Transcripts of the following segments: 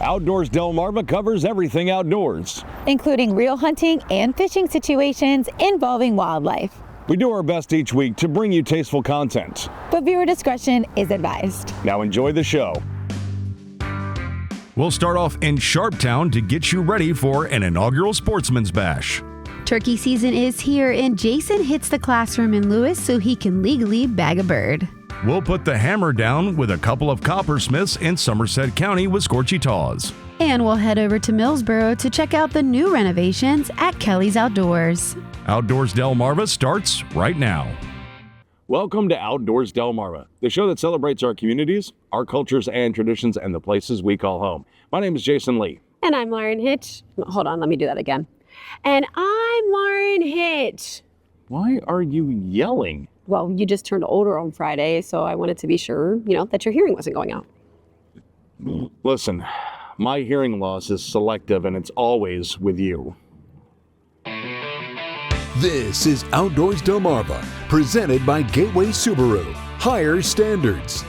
Outdoors Delmarva covers everything outdoors, including real hunting and fishing situations involving wildlife. We do our best each week to bring you tasteful content, but viewer discretion is advised. Now enjoy the show. We'll start off in Sharptown to get you ready for an inaugural Sportsman's Bash. Turkey season is here, and Jason hits the classroom in Lewis so he can legally bag a bird. We'll put the hammer down with a couple of coppersmiths in Somerset County with Scorchy Taws. And we'll head over to Millsboro to check out the new renovations at Kelly's Outdoors. Outdoors Delmarva starts right now. Welcome to Outdoors Delmarva, the show that celebrates our communities, our cultures and traditions, and the places we call home. My name is Jason Lee. And I'm Lauren Hitch. Hold on, let me do that again. And I'm Lauren Hitch. Why are you yelling? Well, you just turned older on Friday, so I wanted to be sure, that your hearing wasn't going out. Listen, my hearing loss is selective, and it's always with you. This is Outdoors Delmarva, presented by Gateway Subaru. Higher standards.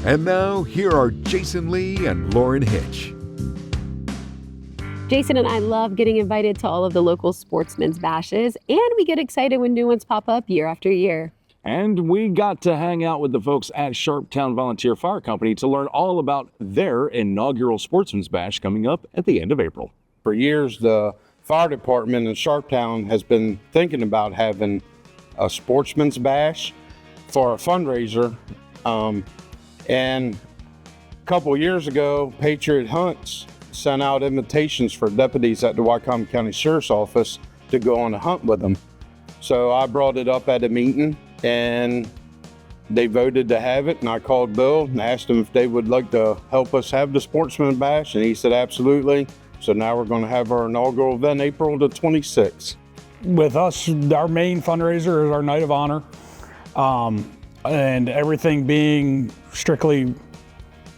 And now, here are Jason Lee and Lauren Hitch. Jason and I love getting invited to all of the local Sportsman's Bashes, and we get excited when new ones pop up year after year. And we got to hang out with the folks at Sharptown Volunteer Fire Company to learn all about their inaugural Sportsman's Bash coming up at the end of April. For years, the fire department in Sharptown has been thinking about having a Sportsman's Bash for a fundraiser. And a couple of years ago, Patriot hunts sent out invitations for deputies at the Wycombe County Sheriff's Office to go on a hunt with them. So I brought it up at a meeting, and they voted to have it. And I called Bill and asked him if they would like to help us have the Sportsman Bash, and he said absolutely. So now we're going to have our inaugural event April the 26th. With us, our main fundraiser is our Night of Honor. And everything being strictly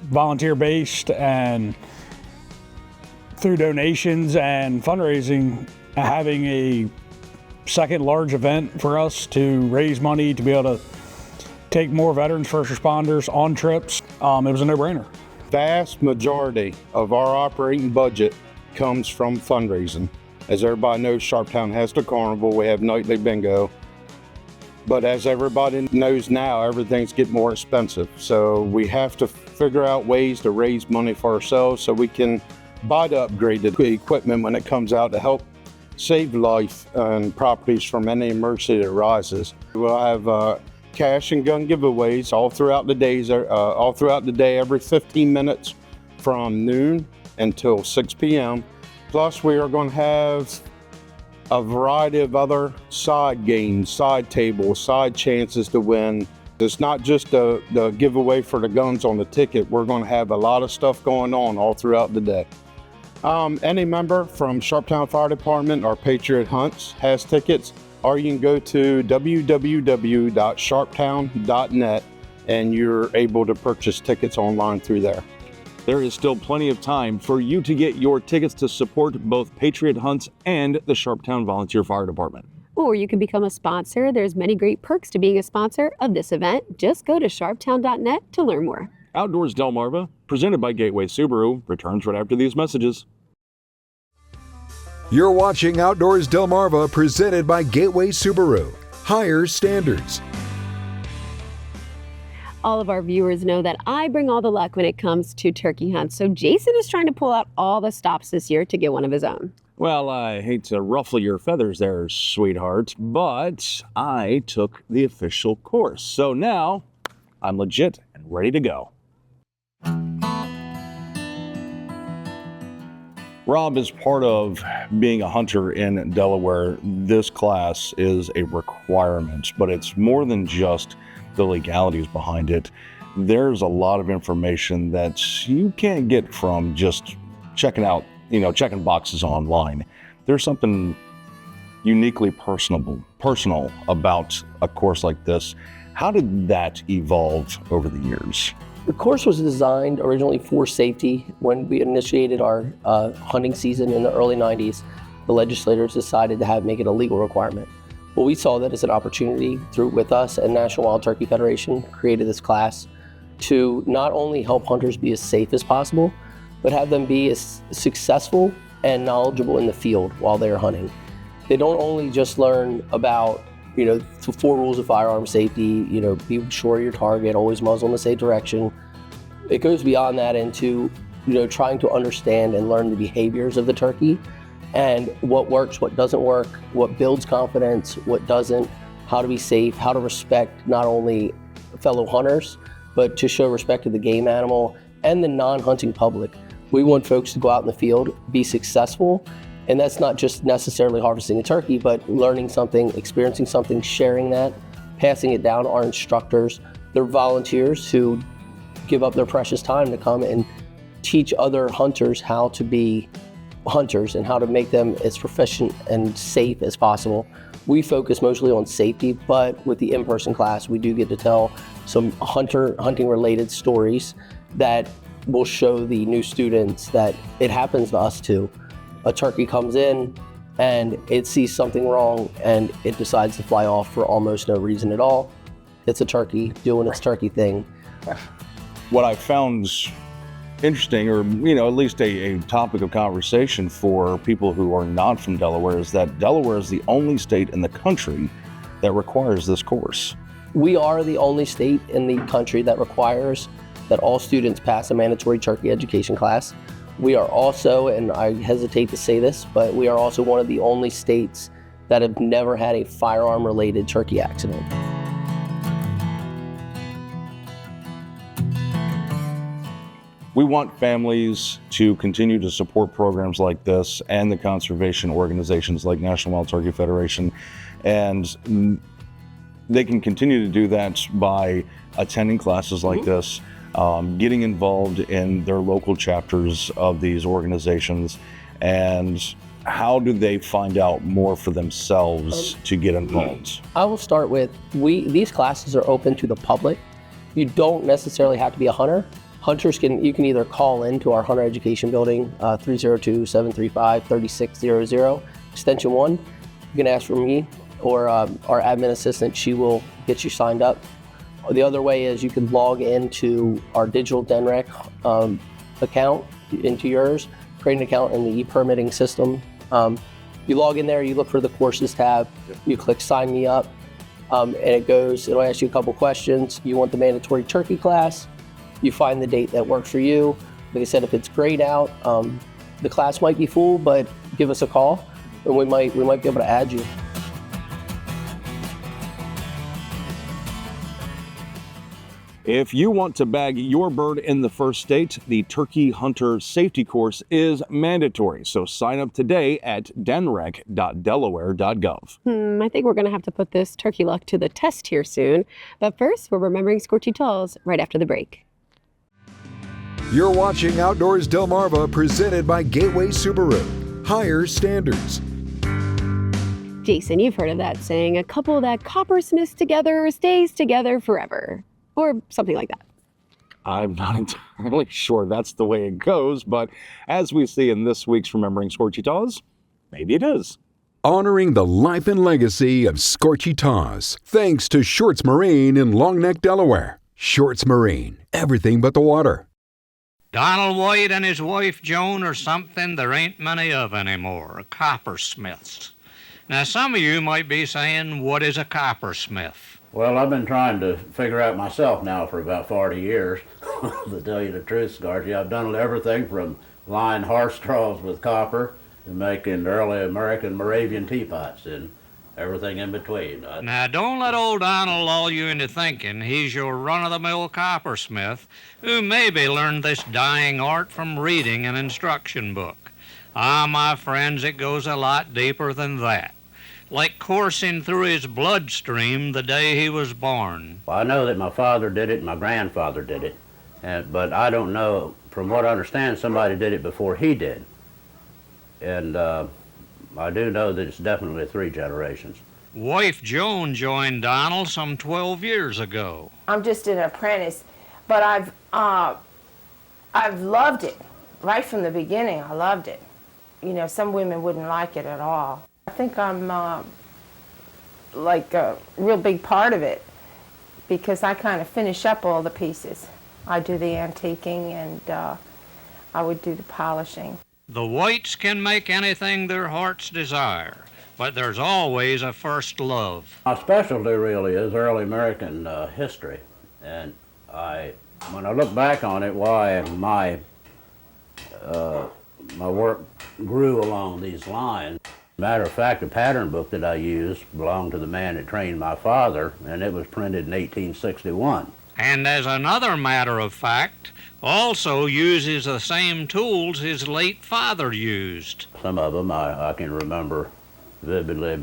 volunteer-based and through donations and fundraising, having a second large event for us to raise money to be able to take more veterans, first responders on trips, it was a no-brainer. Vast majority of our operating budget comes from fundraising. As everybody knows, Sharptown has the carnival, we have nightly bingo. But as everybody knows now, everything's getting more expensive. So we have to figure out ways to raise money for ourselves so we can buy the upgraded equipment when it comes out to help save life and properties from any emergency that arises. We'll have cash and gun giveaways all throughout the day, every 15 minutes from noon until 6 p.m. Plus, we are going to have a variety of other side games, side tables, side chances to win. It's not just the giveaway for the guns on the ticket. We're going to have a lot of stuff going on all throughout the day. Any member from Sharptown Fire Department or Patriot Hunts has tickets, or you can go to www.sharptown.net and you're able to purchase tickets online through there. There is still plenty of time for you to get your tickets to support both Patriot Hunts and the Sharptown Volunteer Fire Department. Or you can become a sponsor. There's many great perks to being a sponsor of this event. Just go to sharptown.net to learn more. Outdoors Delmarva, presented by Gateway Subaru, returns right after these messages. You're watching Outdoors Delmarva, presented by Gateway Subaru. Higher standards. All of our viewers know that I bring all the luck when it comes to turkey hunts. So Jason is trying to pull out all the stops this year to get one of his own. Well, I hate to ruffle your feathers there, sweetheart, but I took the official course. So now I'm legit and ready to go. Rob, is part of being a hunter in Delaware, this class is a requirement, but it's more than just the legalities behind it. There's a lot of information that you can't get from just checking out, checking boxes online. There's something uniquely personal about a course like this. How did that evolve over the years? The course was designed originally for safety. When we initiated our hunting season in the early 90s, the legislators decided to make it a legal requirement. Well, we saw that as an opportunity with us and National Wild Turkey Federation created this class to not only help hunters be as safe as possible, but have them be as successful and knowledgeable in the field while they're hunting. They don't only just learn about, the 4 rules of firearm safety, be sure your target, always muzzle in the same direction. It goes beyond that into, trying to understand and learn the behaviors of the turkey and what works, what doesn't work, what builds confidence, what doesn't, how to be safe, how to respect not only fellow hunters, but to show respect to the game animal and the non-hunting public. We want folks to go out in the field, be successful, and that's not just necessarily harvesting a turkey, but learning something, experiencing something, sharing that, passing it down. Our instructors, they're volunteers who give up their precious time to come and teach other hunters how to be hunters and how to make them as proficient and safe as possible. We focus mostly on safety, but with the in-person class, we do get to tell some hunting related stories that will show the new students that it happens to us too. A turkey comes in and it sees something wrong and it decides to fly off for almost no reason at all. It's a turkey doing its turkey thing. What I found interesting, or at least a topic of conversation for people who are not from Delaware, is that Delaware is the only state in the country that requires this course. We are the only state in the country that requires that all students pass a mandatory turkey education class. We are also, and I hesitate to say this, but we are also one of the only states that have never had a firearm-related turkey accident. We want families to continue to support programs like this and the conservation organizations like National Wild Turkey Federation, and they can continue to do that by attending classes like this, getting involved in their local chapters of these organizations. And how do they find out more for themselves to get involved? I will start with, these classes are open to the public. You don't necessarily have to be a hunter. Hunters you can either call into our Hunter Education Building, 302-735-3600, extension 1. You can ask for me or our admin assistant. She will get you signed up. The other way is you can log into our digital DENREC account, into yours, create an account in the e-permitting system. You log in there, you look for the courses tab, you click sign me up, and it'll ask you a couple questions. You want the mandatory turkey class, you find the date that works for you. Like I said, if it's grayed out, the class might be full, but give us a call and we might be able to add you. If you want to bag your bird in the first state, the Turkey Hunter Safety Course is mandatory. So sign up today at denrec.delaware.gov. I think we're going to have to put this turkey luck to the test here soon. But first, we're remembering Scorchy Talls right after the break. You're watching Outdoors Delmarva, presented by Gateway Subaru. Higher standards. Jason, you've heard of that saying, a couple that coppersmiths together stays together forever. Or something like that. I'm not entirely sure that's the way it goes, but as we see in this week's Remembering Scorchy Taws, maybe it is. Honoring the life and legacy of Scorchy Taws, thanks to Shorts Marine in Long Neck, Delaware. Shorts Marine, everything but the water. Donald White and his wife Joan are something there ain't many of anymore, coppersmiths. Now some of you might be saying, what is a coppersmith? Well, I've been trying to figure out myself now for about 40 years. To tell you the truth, Scorchy, I've done everything from lined horse straws with copper to making early American Moravian teapots and everything in between. Now, don't let old Donald lull you into thinking he's your run-of-the-mill coppersmith who maybe learned this dying art from reading an instruction book. Ah, my friends, it goes a lot deeper than that. Like coursing through his bloodstream the day he was born. Well, I know that my father did it and my grandfather did it, but I don't know, from what I understand, somebody did it before he did. And I do know that it's definitely 3 generations. Wife Joan joined Donald some 12 years ago. I'm just an apprentice, but I've loved it right from the beginning. I loved it. You know, some women wouldn't like it at all. I think I'm like a real big part of it because I kind of finish up all the pieces. I do the antiquing and I would do the polishing. The Whites can make anything their hearts desire, but there's always a first love. My specialty really is early American history, and when I look back on it, why my work grew along these lines. Matter of fact, the pattern book that I used belonged to the man that trained my father, and it was printed in 1861. And as another matter of fact, also uses the same tools his late father used. Some of them I can remember vividly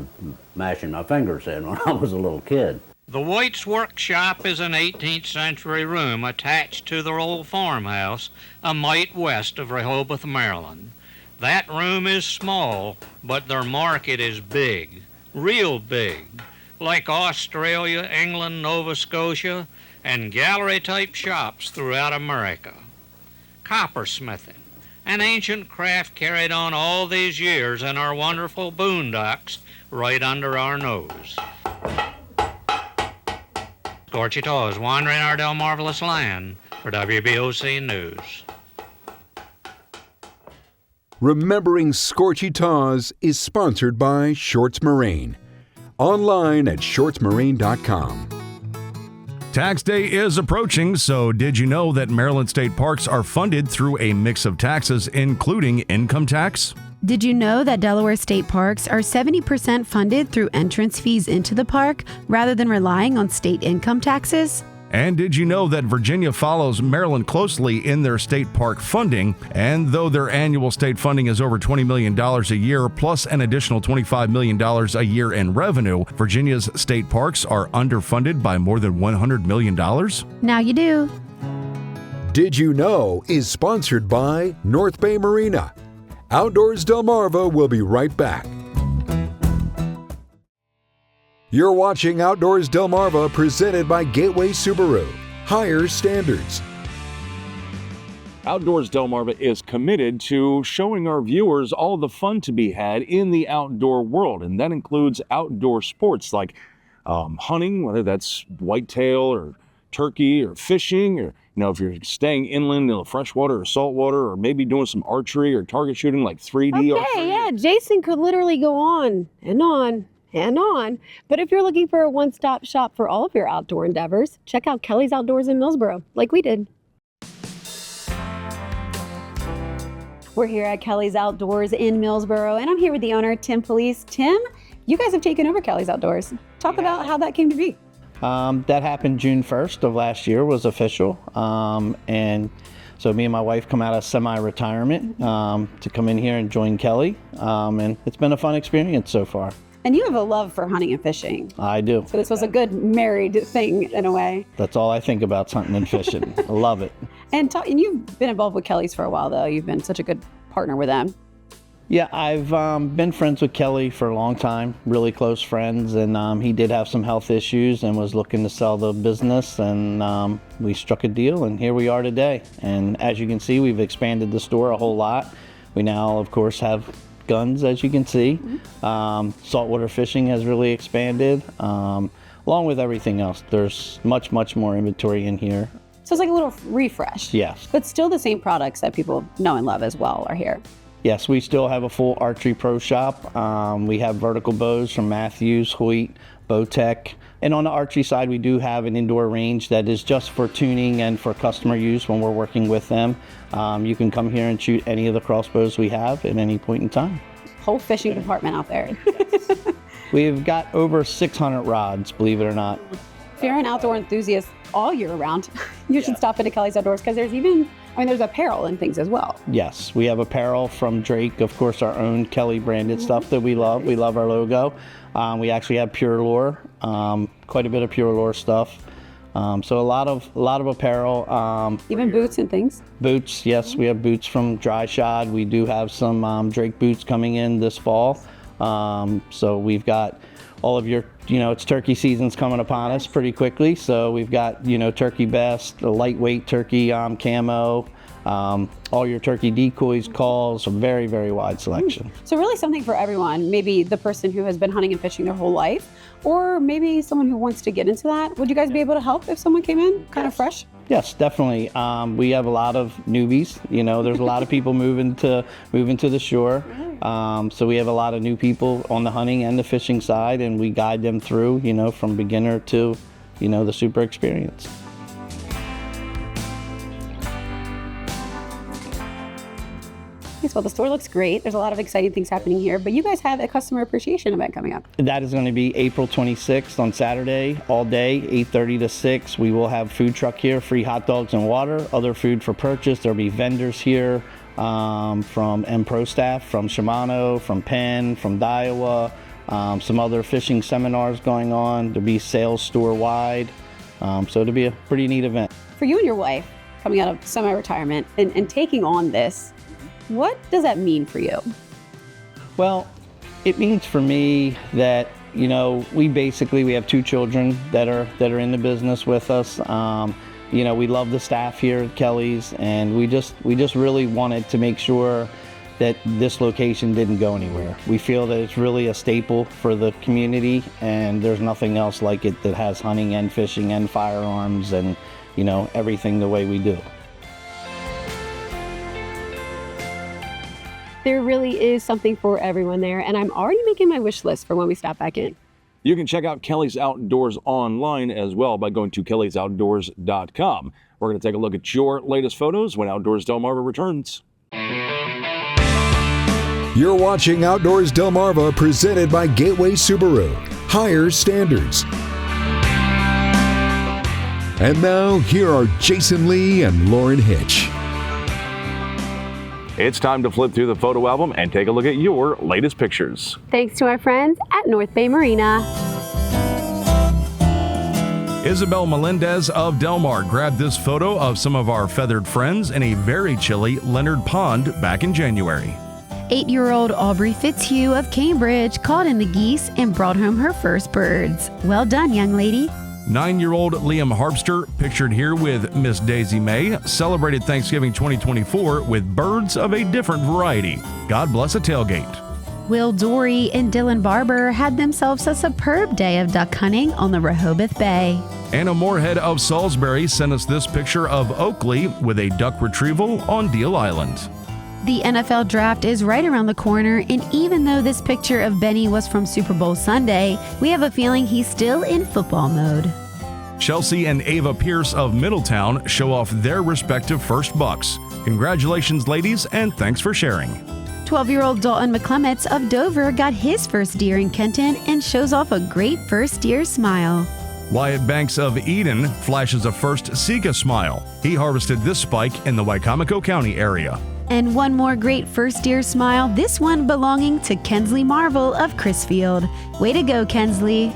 mashing my fingers in when I was a little kid. The White's workshop is an 18th century room attached to their old farmhouse, a mite west of Rehoboth, Maryland. That room is small, but their market is big, real big, like Australia, England, Nova Scotia, and gallery-type shops throughout America. Coppersmithing, an ancient craft carried on all these years in our wonderful boondocks right under our nose. Scorchy Taws wandering our Delmarvelous land for WBOC News. Remembering Scorchy Taws is sponsored by Shorts Marine. Online at shortsmarine.com. Tax day is approaching, so did you know that Maryland state parks are funded through a mix of taxes, including income tax? Did you know that Delaware state parks are 70% funded through entrance fees into the park rather than relying on state income taxes? And did you know that Virginia follows Maryland closely in their state park funding? And though their annual state funding is over $20 million a year, plus an additional $25 million a year in revenue, Virginia's state parks are underfunded by more than $100 million? Now you do. Did You Know is sponsored by North Bay Marina. Outdoors Delmarva will be right back. You're watching Outdoors Delmarva, presented by Gateway Subaru. Higher standards. Outdoors Delmarva is committed to showing our viewers all the fun to be had in the outdoor world, and that includes outdoor sports like hunting, whether that's whitetail or turkey or fishing, or if you're staying inland in the freshwater or saltwater, or maybe doing some archery or target shooting like 3D archery. Okay, yeah, Jason could literally go on and on and on. But if you're looking for a one-stop shop for all of your outdoor endeavors, check out Kelly's Outdoors in Millsboro, like we did. We're here at Kelly's Outdoors in Millsboro, and I'm here with the owner, Tim Police. Tim, you guys have taken over Kelly's Outdoors. Talk about how that came to be. That happened June 1st of last year, was official. And so me and my wife come out of semi-retirement to come in here and join Kelly. And it's been a fun experience so far. And you have a love for hunting and fishing. I do. So this was a good married thing in a way. That's all I think about, hunting and fishing. I love it. And you've been involved with Kelly's for a while, though. You've been such a good partner with them. Yeah, I've been friends with Kelly for a long time, really close friends, and he did have some health issues and was looking to sell the business, and we struck a deal, and here we are today. And as you can see, we've expanded the store a whole lot. We now, of course, have guns, as you can see. Saltwater fishing has really expanded, along with everything else. There's much, much more inventory in here. So it's like a little refresh. Yes. But still the same products that people know and love as well are here. Yes, we still have a full archery pro shop. We have vertical bows from Matthews, Hoyt, Bowtech. And on the archery side, we do have an indoor range that is just for tuning and for customer use when we're working with them. You can come here and shoot any of the crossbows we have at any point in time. Whole fishing department out there. We've got over 600 rods, believe it or not. If you're an outdoor enthusiast all year round, you should stop into Kelly's Outdoors, because there's apparel and things as well. Yes, we have apparel from Drake, of course, our own Kelly branded stuff that we love. We love our logo. We actually have Pure Lure, quite a bit of Pure Lure stuff. So a lot of apparel. Even boots and things? Boots, yes, we have boots from Dry Shod. We do have some Drake boots coming in this fall. So we've got all of your, it's turkey season's coming upon us pretty quickly. So we've got, turkey best, the lightweight turkey camo, all your turkey decoys, calls, a very, very wide selection. So really something for everyone, maybe the person who has been hunting and fishing their whole life, or maybe someone who wants to get into that. Would you guys be able to help if someone came in kind of fresh? Yes, definitely. We have a lot of newbies. There's a lot of people moving to the shore. So we have a lot of new people on the hunting and the fishing side, and we guide them through, from beginner to, the super experienced. Yes, well, the store looks great. There's a lot of exciting things happening here, but you guys have a customer appreciation event coming up. That is going to be April 26th on Saturday, all day, 8:30 to 6. We will have food truck here, free hot dogs and water, other food for purchase. There'll be vendors here from M-Pro staff, from Shimano, from Penn, from Daiwa, some other fishing seminars going on. There'll be sales store-wide, so it'll be a pretty neat event. For you and your wife, coming out of semi-retirement and taking on this, what does that mean for you? Well, it means for me that, we have 2 children that are in the business with us. We love the staff here at Kelly's, and we just really wanted to make sure that this location didn't go anywhere. We feel that it's really a staple for the community, and there's nothing else like it that has hunting and fishing and firearms and, everything the way we do. There really is something for everyone there, and I'm already making my wish list for when we stop back in. You can check out Kelly's Outdoors online as well by going to kellysoutdoors.com. We're going to take a look at your latest photos when Outdoors Delmarva returns. You're watching Outdoors Delmarva, presented by Gateway Subaru. Higher standards. And now, here are Jason Lee and Lauren Hitch. It's time to flip through the photo album and take a look at your latest pictures. Thanks to our friends at North Bay Marina. Isabel Melendez of Delmar grabbed this photo of some of our feathered friends in a very chilly Leonard Pond back in January. 8-year-old Aubrey Fitzhugh of Cambridge caught in the geese and brought home her first birds. Well done, young lady. 9-year-old Liam Harpster, pictured here with Miss Daisy May, celebrated Thanksgiving 2024 with birds of a different variety. God bless a tailgate. Will Dory and Dylan Barber had themselves a superb day of duck hunting on the Rehoboth Bay. Anna Moorhead of Salisbury sent us this picture of Oakley with a duck retrieval on Deal Island. The NFL draft is right around the corner, and even though this picture of Benny was from Super Bowl Sunday, we have a feeling he's still in football mode. Chelsea and Ava Pierce of Middletown show off their respective first bucks. Congratulations, ladies, and thanks for sharing. 12-year-old Dalton McClements of Dover got his first deer in Kenton and shows off a great first deer smile. Wyatt Banks of Eden flashes a first Sika smile. He harvested this spike in the Wicomico County area. And one more great first deer smile, this one belonging to Kensley Marvel of Crisfield. Way to go, Kensley.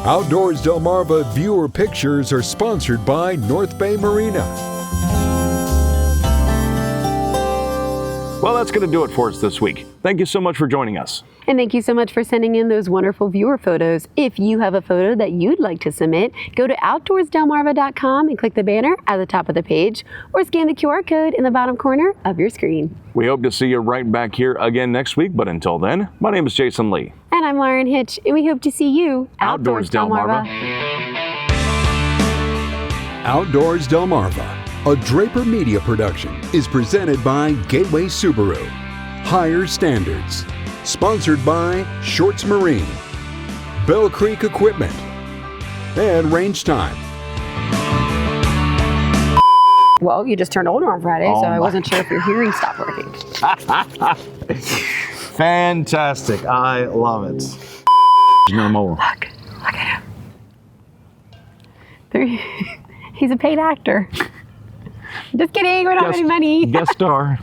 Outdoors Delmarva viewer pictures are sponsored by North Bay Marina. Well, that's going to do it for us this week. Thank you so much for joining us. And thank you so much for sending in those wonderful viewer photos. If you have a photo that you'd like to submit, go to outdoorsdelmarva.com and click the banner at the top of the page, or scan the QR code in the bottom corner of your screen. We hope to see you right back here again next week, but until then, my name is Jason Lee. And I'm Lauren Hitch, and we hope to see you Outdoors Delmarva. Outdoors Delmarva, a Draper Media production, is presented by Gateway Subaru. Higher standards. Sponsored by Shorts Marine, Bell Creek Equipment, and Range Time. Well, you just turned older on Friday, so I wasn't sure if your hearing stopped working. Fantastic. I love it. No more. Look at him. He's a paid actor. Just kidding. We don't have any money. Guest star.